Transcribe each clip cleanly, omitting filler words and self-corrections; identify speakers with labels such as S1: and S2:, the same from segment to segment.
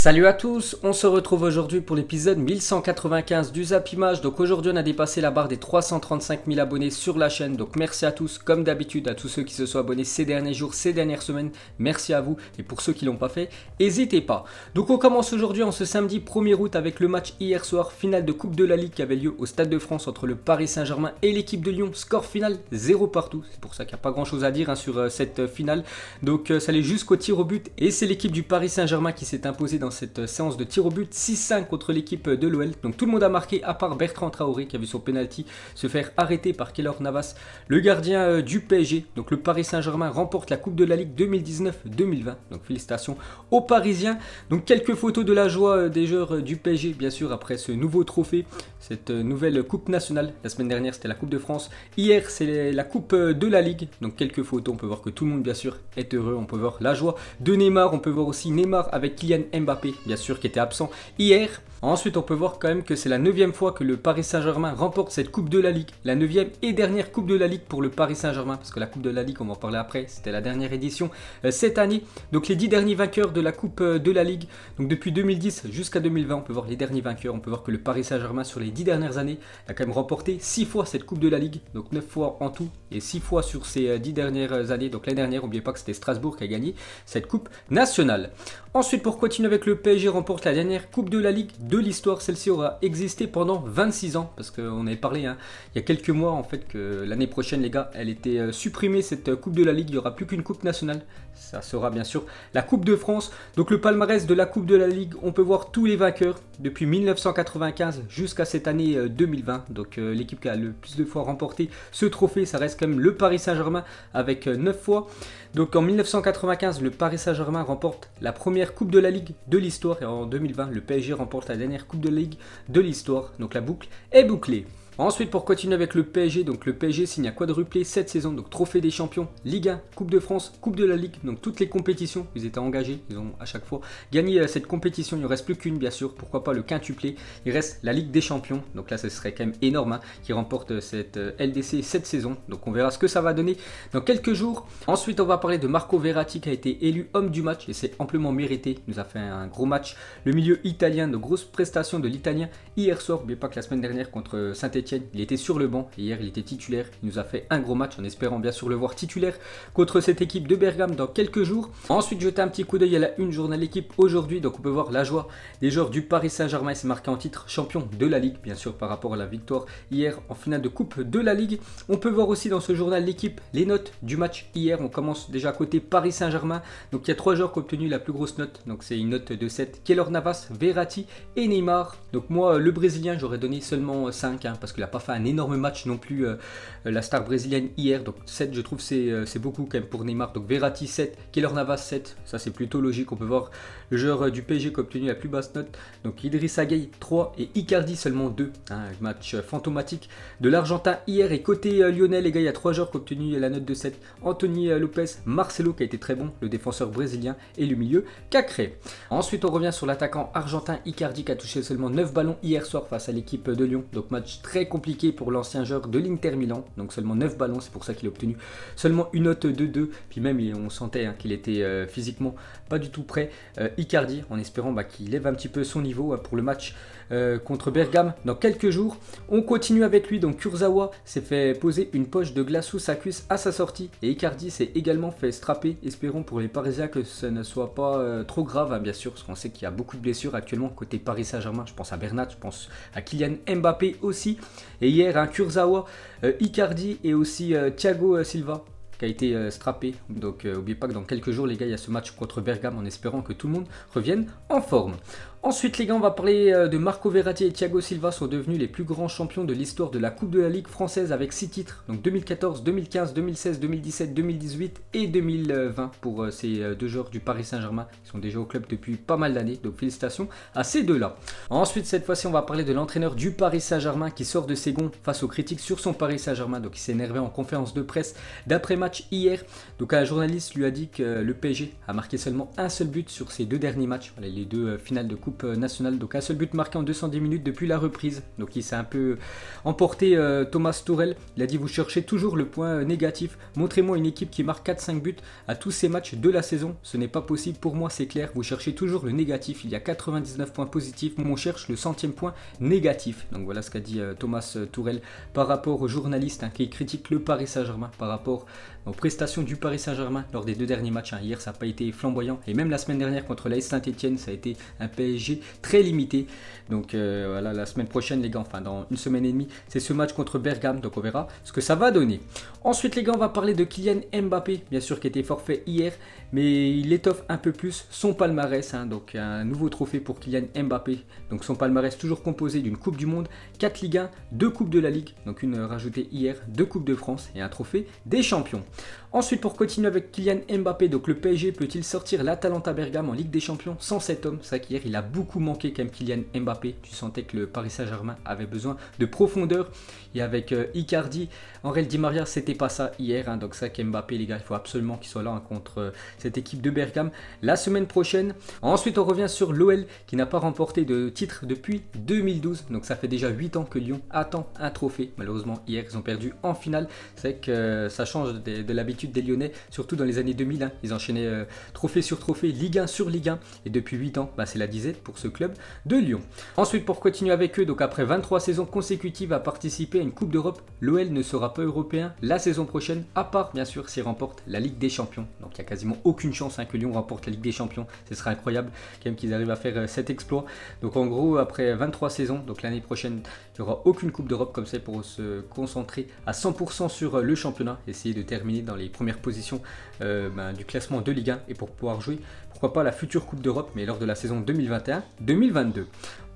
S1: Salut à tous, on se retrouve aujourd'hui pour l'épisode 1195 du Zap Image. Donc aujourd'hui on a dépassé la barre des 335 000 abonnés sur la chaîne. Donc merci à tous, comme d'habitude, à tous ceux qui se sont abonnés ces derniers jours, ces dernières semaines. Merci à vous, et pour ceux qui ne l'ont pas fait, n'hésitez pas. Donc on commence aujourd'hui en ce samedi 1er août avec le match hier soir, finale de Coupe de la Ligue qui avait lieu au Stade de France entre le Paris Saint-Germain et l'équipe de Lyon. Score final 0 partout, c'est pour ça qu'il n'y a pas grand chose à dire sur cette finale. Donc ça allait jusqu'au tir au but et c'est l'équipe du Paris Saint-Germain qui s'est imposée dans cette séance de tir au but 6-5 contre l'équipe de l'OL. Donc tout le monde a marqué à part Bertrand Traoré qui a vu son penalty se faire arrêter par Keylor Navas, le gardien du PSG. Donc le Paris Saint-Germain remporte la Coupe de la Ligue 2019-2020. Donc félicitations aux Parisiens. Donc quelques photos de la joie des joueurs du PSG bien sûr après ce nouveau trophée, cette nouvelle Coupe nationale. La semaine dernière c'était la Coupe de France, hier c'est la Coupe de la Ligue. Donc quelques photos, on peut voir que tout le monde bien sûr est heureux, on peut voir la joie de Neymar, on peut voir aussi Neymar avec Kylian Mbappé bien sûr qui était absent hier. Ensuite on peut voir quand même que c'est la 9e fois que le Paris Saint-Germain remporte cette Coupe de la Ligue, la 9e et dernière Coupe de la Ligue pour le Paris Saint-Germain, parce que la Coupe de la Ligue on va en parler après, c'était la dernière édition cette année. Donc les 10 derniers vainqueurs de la Coupe de la Ligue, donc depuis 2010 jusqu'à 2020 on peut voir les derniers vainqueurs, on peut voir que le Paris Saint-Germain sur les 10 dernières années a quand même remporté 6 fois cette Coupe de la Ligue, donc 9 fois en tout et 6 fois sur ces 10 dernières années. Donc l'année dernière n'oubliez pas que c'était Strasbourg qui a gagné cette Coupe nationale. Ensuite pour continuer avec le PSG remporte la dernière Coupe de la Ligue de l'histoire. Celle-ci aura existé pendant 26 ans parce qu'on avait parlé il y a quelques mois en fait que l'année prochaine les gars elle était supprimée cette Coupe de la Ligue, il n'y aura plus qu'une Coupe nationale, ça sera bien sûr la Coupe de France. Donc le palmarès de la Coupe de la Ligue, on peut voir tous les vainqueurs depuis 1995 jusqu'à cette année 2020. Donc l'équipe qui a le plus de fois remporté ce trophée ça reste quand même le Paris Saint-Germain avec 9 fois. Donc en 1995 le Paris Saint-Germain remporte la première Coupe de la Ligue de l'histoire et en 2020 le PSG remporte la dernière Coupe de la Ligue de l'histoire. Donc la boucle est bouclée. Ensuite pour continuer avec le PSG, donc le PSG signe un quadruplé cette saison, donc trophée des champions, Ligue 1, Coupe de France, Coupe de la Ligue, donc toutes les compétitions, ils étaient engagés, ils ont à chaque fois gagné cette compétition, il ne reste plus qu'une bien sûr, pourquoi pas le quintuplé, il reste la Ligue des champions, donc là ce serait quand même énorme qui remporte cette LDC cette saison, donc on verra ce que ça va donner dans quelques jours. Ensuite on va parler de Marco Verratti qui a été élu homme du match et c'est amplement mérité, il nous a fait un gros match, le milieu italien, de grosses prestations de l'italien hier soir, n'oubliez pas que la semaine dernière contre Saint-Etienne, il était sur le banc et hier il était titulaire. Il nous a fait un gros match en espérant bien sûr le voir titulaire contre cette équipe de Bergame dans quelques jours. Ensuite jeter un petit coup d'œil à la une journal équipe aujourd'hui. Donc on peut voir la joie des joueurs du Paris Saint-Germain. Il s'est marqué en titre champion de la Ligue bien sûr par rapport à la victoire hier en finale de Coupe de la Ligue. On peut voir aussi dans ce journal l'équipe les notes du match hier. On commence déjà côté Paris Saint-Germain. Donc il y a 3 joueurs qui ont obtenu la plus grosse note. Donc c'est une note de 7. Keylor Navas, Verratti et Neymar. Donc moi le Brésilien j'aurais donné seulement 5 parce que il n'a pas fait un énorme match non plus la star brésilienne hier, donc 7 je trouve c'est beaucoup quand même pour Neymar. Donc Verratti 7, Keylor Navas 7, ça c'est plutôt logique. On peut voir le joueur du PSG qui a obtenu la plus basse note, donc Idrissa Gueye 3 et Icardi seulement 2, un match fantomatique de l'Argentin hier. Et côté lyonnais les gars, il y a 3 joueurs qui ont obtenu la note de 7, Anthony Lopez, Marcelo qui a été très bon, le défenseur brésilien, et le milieu Cacré. Ensuite on revient sur l'attaquant argentin Icardi qui a touché seulement 9 ballons hier soir face à l'équipe de Lyon, donc match très compliqué pour l'ancien joueur de l'Inter Milan, donc seulement 9 ballons, c'est pour ça qu'il a obtenu seulement une note de 2, puis même on sentait qu'il était physiquement pas du tout prêt, Icardi, en espérant qu'il lève un petit peu son niveau pour le match contre Bergame dans quelques jours. On continue avec lui, donc Kurzawa s'est fait poser une poche de glace sous sa cuisse à sa sortie et Icardi s'est également fait strapper. Espérons pour les Parisiens que ce ne soit pas trop grave bien sûr, parce qu'on sait qu'il y a beaucoup de blessures actuellement côté Paris Saint-Germain. Je pense à Bernat, je pense à Kylian Mbappé aussi, et hier Kurzawa, Icardi et aussi Thiago Silva qui a été strappé. Donc n'oubliez pas que dans quelques jours les gars il y a ce match contre Bergame en espérant que tout le monde revienne en forme. Ensuite les gars on va parler de Marco Verratti et Thiago Silva sont devenus les plus grands champions de l'histoire de la Coupe de la Ligue française avec 6 titres. Donc 2014, 2015, 2016, 2017, 2018 et 2020 pour ces deux joueurs du Paris Saint-Germain. Ils sont déjà au club depuis pas mal d'années, donc félicitations à ces deux-là. Ensuite cette fois-ci on va parler de l'entraîneur du Paris Saint-Germain qui sort de ses gonds face aux critiques sur son Paris Saint-Germain. Donc il s'est énervé en conférence de presse d'après-match hier. Donc un journaliste lui a dit que le PSG a marqué seulement un seul but sur ses 2 derniers matchs, les 2 finales de Coupe Coupe nationale. Donc un seul but marqué en 210 minutes depuis la reprise. Donc il s'est un peu emporté Thomas Tuchel. Il a dit vous cherchez toujours le point négatif. Montrez-moi une équipe qui marque 4-5 buts à tous ces matchs de la saison. Ce n'est pas possible pour moi, c'est clair. Vous cherchez toujours le négatif. Il y a 99 points positifs. On cherche le 100e point négatif. Donc voilà ce qu'a dit Thomas Tuchel par rapport aux journalistes qui critiquent le Paris Saint-Germain par rapport aux prestations du Paris Saint-Germain lors des 2 derniers matchs. Hier, ça n'a pas été flamboyant. Et même la semaine dernière contre l'AS Saint-Etienne, ça a été un PSG très limité. Donc voilà, la semaine prochaine, les gars, enfin dans une semaine et demie, c'est ce match contre Bergame. Donc on verra ce que ça va donner. Ensuite, les gars, on va parler de Kylian Mbappé, bien sûr, qui était forfait hier. Mais il étoffe un peu plus son palmarès. Donc un nouveau trophée pour Kylian Mbappé. Donc son palmarès toujours composé d'une Coupe du Monde, 4 Ligue 1, 2 Coupes de la Ligue. Donc une rajoutée hier, 2 Coupes de France et un trophée des champions. Ensuite, pour continuer avec Kylian Mbappé, donc le PSG peut-il sortir l'Atalanta Bergame en Ligue des Champions sans cet homme? C'est vrai qu'hier, il a beaucoup manqué quand même Kylian Mbappé. Tu sentais que le Paris Saint-Germain avait besoin de profondeur. Et avec Icardi, Angel Di Maria, c'était pas ça hier. Donc c'est vrai qu'Mbappé, les gars, il faut absolument qu'il soit là contre cette équipe de Bergame la semaine prochaine. Ensuite, on revient sur l'OL qui n'a pas remporté de titre depuis 2012. Donc ça fait déjà 8 ans que Lyon attend un trophée. Malheureusement, hier, ils ont perdu en finale. C'est vrai que ça change de l'habitude des Lyonnais, surtout dans les années 2000. Ils enchaînaient trophée sur trophée, Ligue 1 sur Ligue 1. Et depuis 8 ans, c'est la disette pour ce club de Lyon. Ensuite, pour continuer avec eux, donc après 23 saisons consécutives à participer à une Coupe d'Europe, l'OL ne sera pas européen la saison prochaine, à part bien sûr s'il remporte la Ligue des Champions. Donc il n'y a quasiment aucune chance que Lyon remporte la Ligue des Champions. Ce serait incroyable quand même qu'ils arrivent à faire cet exploit. Donc en gros, après 23 saisons, donc l'année prochaine, il n'y aura aucune Coupe d'Europe comme ça pour se concentrer à 100% sur le championnat, essayer de terminer dans les premières positions du classement de Ligue 1 et pour pouvoir jouer, pourquoi pas, la future Coupe d'Europe, mais lors de la saison 2021-2022.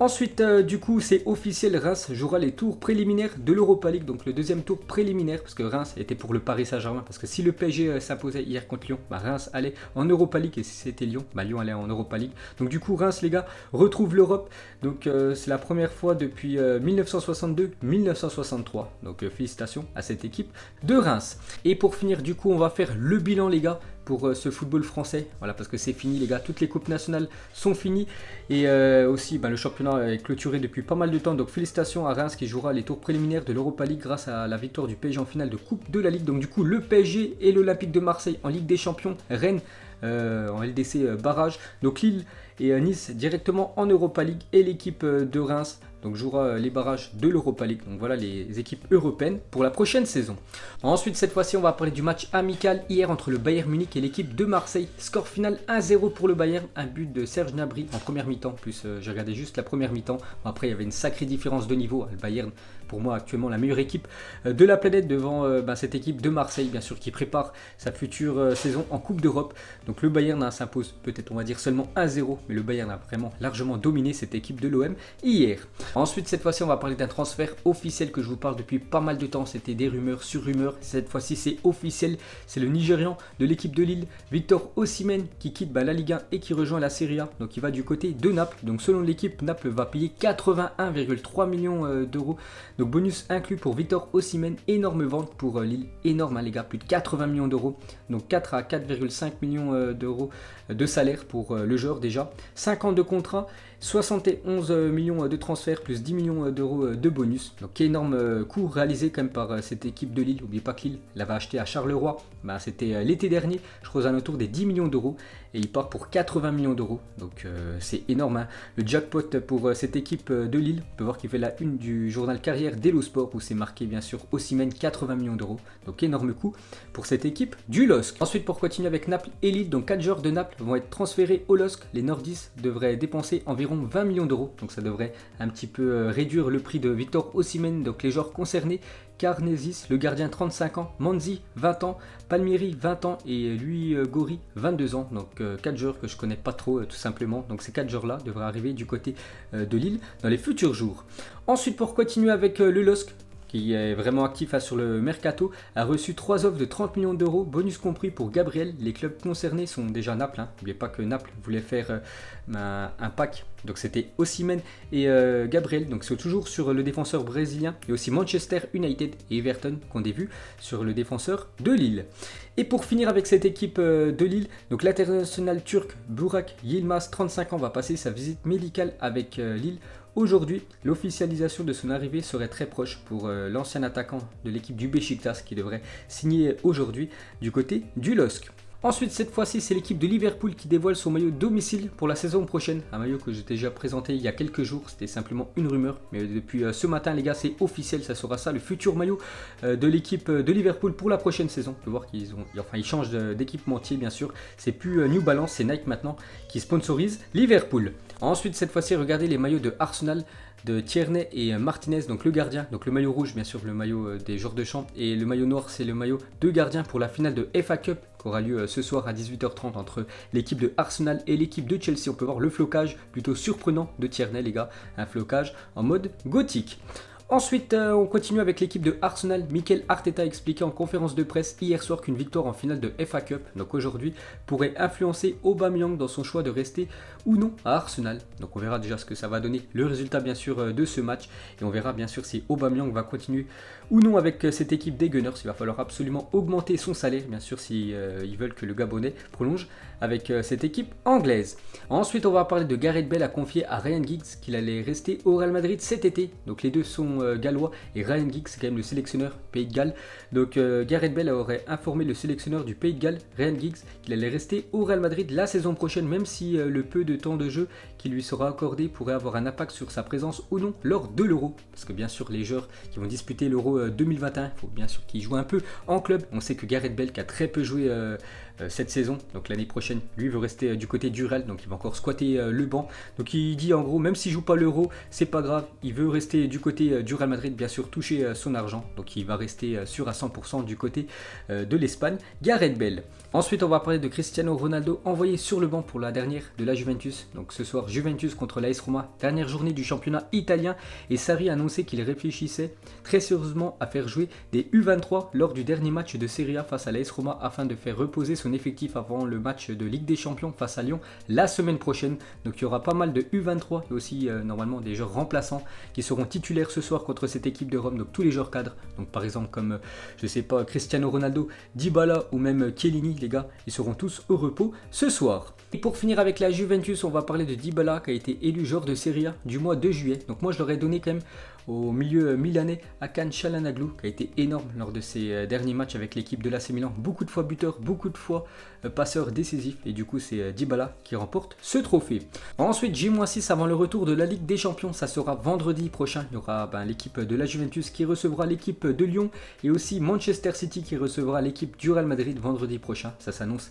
S1: Ensuite, du coup, c'est officiel, Reims jouera les tours préliminaires de l'Europa League, donc le deuxième tour préliminaire, parce que Reims était pour le Paris Saint-Germain, parce que si le PSG s'imposait hier contre Lyon, Reims allait en Europa League, et si c'était Lyon, Lyon allait en Europa League. Donc du coup, Reims, les gars, retrouve l'Europe, donc c'est la première fois depuis 1962-1963, donc félicitations à cette équipe de Reims. Et pour finir, du coup, on va faire le bilan, les gars, pour ce football français, voilà, parce que c'est fini, les gars, toutes les coupes nationales sont finies, et aussi le championnat est clôturé depuis pas mal de temps, donc félicitations à Reims qui jouera les tours préliminaires de l'Europa League grâce à la victoire du PSG en finale de Coupe de la Ligue. Donc du coup, le PSG et l'Olympique de Marseille en Ligue des Champions, Rennes en LDC barrage, donc Lille et Nice directement en Europa League, et l'équipe de Reims donc jouera les barrages de l'Europa League. Donc voilà les équipes européennes pour la prochaine saison. Ensuite, cette fois-ci, on va parler du match amical hier entre le Bayern Munich et l'équipe de Marseille. Score final 1-0 pour le Bayern, un but de Serge Gnabry en première mi-temps. Plus j'ai regardé juste la première mi-temps. Après, il y avait une sacrée différence de niveau. Le Bayern, pour moi, actuellement la meilleure équipe de la planète devant cette équipe de Marseille, bien sûr, qui prépare sa future saison en Coupe d'Europe. Donc le Bayern s'impose peut-être, on va dire, seulement 1-0, mais le Bayern a vraiment largement dominé cette équipe de l'OM hier. Ensuite, cette fois-ci, on va parler d'un transfert officiel que je vous parle depuis pas mal de temps. C'était des rumeurs sur rumeurs. Cette fois-ci, c'est officiel. C'est le Nigérian de l'équipe de Lille, Victor Osimhen, qui quitte la Ligue 1 et qui rejoint la Serie A. Donc il va du côté de Naples. Donc selon l'équipe, Naples va payer 81,3 millions d'euros. Donc bonus inclus pour Victor Osimhen. Énorme vente pour Lille. Énorme, les gars. Plus de 80 millions d'euros. Donc 4 à 4,5 millions d'euros de salaire pour le joueur déjà. 5 ans de contrat. 71 millions de transferts plus 10 millions d'euros de bonus. Donc énorme coup réalisé quand même par cette équipe de Lille. N'oubliez pas que Lille l'avait acheté à Charleroi. C'était l'été dernier, je crois aux alentours des 10 millions d'euros. Et il part pour 80 millions d'euros. Donc c'est énorme. Le jackpot pour cette équipe de Lille. On peut voir qu'il fait la une du journal Carrière d'Hello Sport où c'est marqué bien sûr Osimhen 80 millions d'euros. Donc énorme coup pour cette équipe du LOSC. Ensuite, pour continuer avec Naples et Lille, donc 4 joueurs de Naples vont être transférés au LOSC. Les nordistes devraient dépenser environ 20 millions d'euros. Donc ça devrait un petit peu réduire le prix de Victor Osimhen. Donc les joueurs concernés: Karnesis, le gardien 35 ans, Manzi 20 ans, Palmieri 20 ans et lui Gori 22 ans. Donc 4 joueurs que je connais pas trop tout simplement. Donc ces 4 joueurs là devraient arriver du côté de Lille dans les futurs jours. Ensuite, pour continuer avec le LOSC, qui est vraiment actif sur le mercato, a reçu 3 offres de 30 millions d'euros, bonus compris pour Gabriel. Les clubs concernés sont déjà Naples. N'oubliez pas que Naples voulait faire un pack. Donc c'était Osimhen et Gabriel. Donc c'est toujours sur le défenseur brésilien. Et aussi Manchester United et Everton qu'on a vu sur le défenseur de Lille. Et pour finir avec cette équipe de Lille, donc l'international turc Burak Yilmaz, 35 ans, va passer sa visite médicale avec Lille. Aujourd'hui, l'officialisation de son arrivée serait très proche pour l'ancien attaquant de l'équipe du Beşiktaş qui devrait signer aujourd'hui du côté du LOSC. Ensuite, cette fois-ci, c'est l'équipe de Liverpool qui dévoile son maillot domicile pour la saison prochaine. Un maillot que j'ai déjà présenté il y a quelques jours, c'était simplement une rumeur. Mais depuis ce matin, les gars, c'est officiel, ça sera ça, le futur maillot de l'équipe de Liverpool pour la prochaine saison. On peut voir qu'ils changent d'équipementier, bien sûr. C'est plus New Balance, c'est Nike maintenant qui sponsorise Liverpool. Ensuite, cette fois-ci, regardez les maillots de Arsenal, de Tierney et Martinez, donc le gardien, donc le maillot rouge bien sûr, le maillot des joueurs de champ, et le maillot noir c'est le maillot de gardien pour la finale de FA Cup qui aura lieu ce soir à 18h30 entre l'équipe de Arsenal et l'équipe de Chelsea. On peut voir le flocage plutôt surprenant de Tierney les gars, un flocage en mode gothique. Ensuite, on continue avec l'équipe de Arsenal. Mikel Arteta expliquait en conférence de presse hier soir qu'une victoire en finale de FA Cup, donc aujourd'hui, pourrait influencer Aubameyang dans son choix de rester ou non à Arsenal. Donc on verra déjà ce que ça va donner, le résultat bien sûr de ce match. Et on verra bien sûr si Aubameyang va continuer ou non avec cette équipe des Gunners. Il va falloir absolument augmenter son salaire, bien sûr, si ils veulent que le Gabonais prolonge avec cette équipe anglaise. Ensuite, on va parler de Gareth Bale a confié à Ryan Giggs qu'il allait rester au Real Madrid cet été. Donc les deux sont gallois et Ryan Giggs c'est quand même le sélectionneur Pays de Galles. Donc Gareth Bale aurait informé le sélectionneur du Pays de Galles, Ryan Giggs, qu'il allait rester au Real Madrid la saison prochaine, même si le peu de temps de jeu qui lui sera accordé pourrait avoir un impact sur sa présence ou non lors de l'Euro. Parce que bien sûr les joueurs qui vont disputer l'Euro 2021, il faut bien sûr qu'ils jouent un peu en club. On sait que Gareth Bale qui a très peu joué cette saison, donc l'année prochaine, lui veut rester du côté du Real, donc il va encore squatter le banc. Donc il dit en gros, même s'il joue pas l'Euro, c'est pas grave, il veut rester du côté du Real Madrid, bien sûr toucher son argent, donc il va rester sûr à 100% du côté de l'Espagne, Gareth Bale. Ensuite, on va parler de Cristiano Ronaldo, envoyé sur le banc pour la dernière de la Juventus. Donc ce soir, Juventus contre l'AS Roma, dernière journée du championnat italien. Et Sarri a annoncé qu'il réfléchissait très sérieusement à faire jouer des U23 lors du dernier match de Serie A face à l'AS Roma afin de faire reposer son effectif avant le match de Ligue des Champions face à Lyon la semaine prochaine. Donc il y aura pas mal de U23 et aussi normalement des joueurs remplaçants qui seront titulaires ce soir contre cette équipe de Rome. Donc tous les joueurs cadres, donc par exemple comme je sais pas Cristiano Ronaldo, Dybala ou même Chiellini, les gars, ils seront tous au repos ce soir. Et pour finir avec la Juventus, on va parler de Dybala qui a été élu joueur de Serie A du mois de juillet. Donc moi je l'aurais donné quand même au milieu milanais Hakan Çalhanoğlu qui a été énorme lors de ses derniers matchs avec l'équipe de l'AC Milan. Beaucoup de fois buteur, beaucoup de fois passeur décisif et du coup c'est Dybala qui remporte ce trophée. Ensuite J-6 avant le retour de la Ligue des Champions, ça sera vendredi prochain. Il y aura l'équipe de la Juventus qui recevra l'équipe de Lyon et aussi Manchester City qui recevra l'équipe du Real Madrid vendredi prochain. Ça s'annonce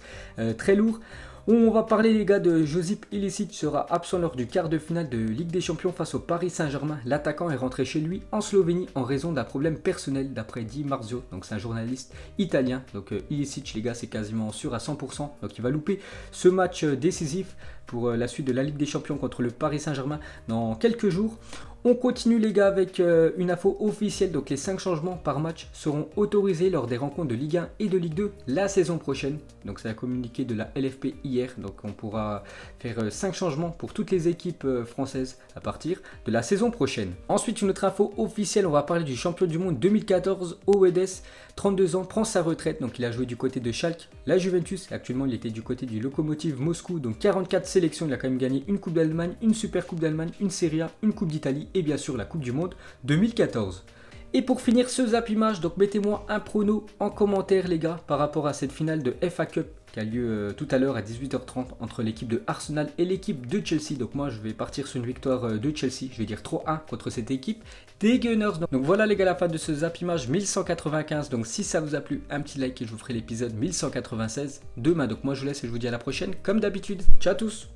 S1: très lourd. On va parler les gars de Josip Ilicic sera absent lors du quart de finale de Ligue des Champions face au Paris Saint-Germain. L'attaquant est rentré chez lui en Slovénie en raison d'un problème personnel d'après Di Marzio. Donc c'est un journaliste italien. Donc Ilicic les gars c'est quasiment sûr à 100%. Donc il va louper ce match décisif pour la suite de la Ligue des Champions contre le Paris Saint-Germain dans quelques jours. On continue les gars avec une info officielle, donc les 5 changements par match seront autorisés lors des rencontres de Ligue 1 et de Ligue 2 la saison prochaine. Donc c'est un communiqué de la LFP hier, donc on pourra faire 5 changements pour toutes les équipes françaises à partir de la saison prochaine. Ensuite une autre info officielle, on va parler du champion du monde 2014, Oedes, 32 ans, prend sa retraite, donc il a joué du côté de Schalke, la Juventus, et actuellement il était du côté du Lokomotiv Moscou, donc 44 sélections, il a quand même gagné une Coupe d'Allemagne, une Super Coupe d'Allemagne, une Serie A, une Coupe d'Italie et bien sûr la Coupe du Monde 2014. Et pour finir ce Zap Image, donc mettez-moi un prono en commentaire les gars par rapport à cette finale de FA Cup qui a lieu tout à l'heure à 18h30 entre l'équipe de Arsenal et l'équipe de Chelsea. Donc moi je vais partir sur une victoire de Chelsea, je vais dire 3-1 contre cette équipe des Gunners. Donc voilà les gars la fin de ce Zap Image 1195. Donc si ça vous a plu, un petit like et je vous ferai l'épisode 1196 demain. Donc moi je vous laisse et je vous dis à la prochaine comme d'habitude. Ciao à tous.